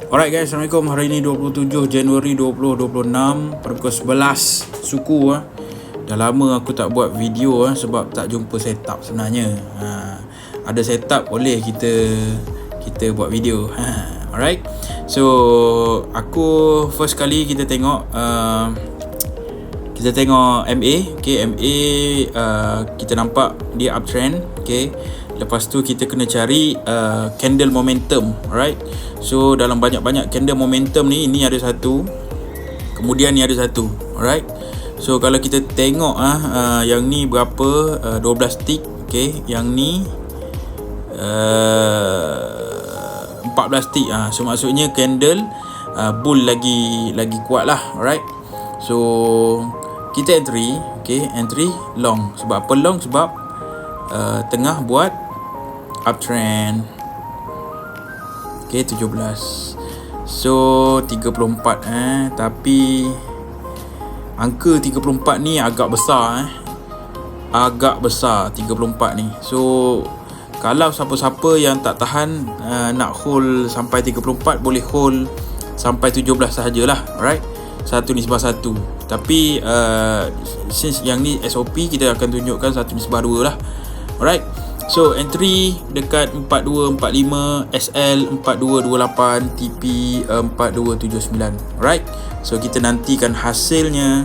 Alright guys, Assalamualaikum. Hari ini 27 Januari 2026 pada pukul 11 suku Dah lama aku tak buat video sebab tak jumpa setup sebenarnya. Ada setup boleh kita buat video. Alright. So aku first kali kita tengok MA. Okay, MA kita nampak dia uptrend. Okay, lepas tu kita kena cari candle momentum. Alright. So dalam banyak-banyak candle momentum ni, ini ada satu, kemudian ni ada satu. Alright. So kalau kita tengok yang ni berapa, 12 tick. Okay, yang ni 14 tick. So maksudnya candle bull lagi kuat lah. Alright. So kita entry. Okay, entry long. Sebab apa long? Sebab tengah buat uptrend. Okay, 17. So 34 tapi angka 34 ni agak besar agak besar 34 ni. So kalau siapa-siapa yang tak tahan nak hold sampai 34, boleh hold sampai 17 sahajalah. Alright, 1:1. Tapi since yang ni SOP, kita akan tunjukkan 1:2 lah. Alright. So entry dekat 4245, SL 4228, TP 4279. Alright. So kita nantikan hasilnya.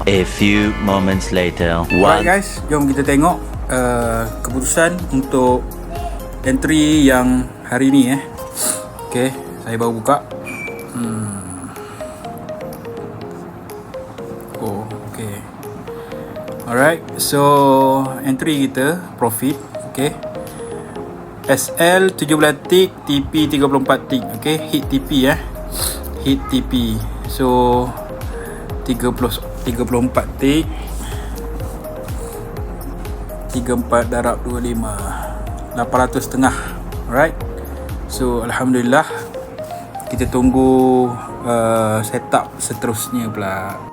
A few moments later. Alright guys, jom kita tengok keputusan untuk entry yang hari ni Okay, saya baru buka. Oh, okay. Alright, so entry kita profit. Okay, SL 17 tick, TP 34 tick. Okay, hit TP hit TP. So 34 tick, 34 darab 25, 800 setengah. Alright. So alhamdulillah, kita tunggu setup seterusnya pula.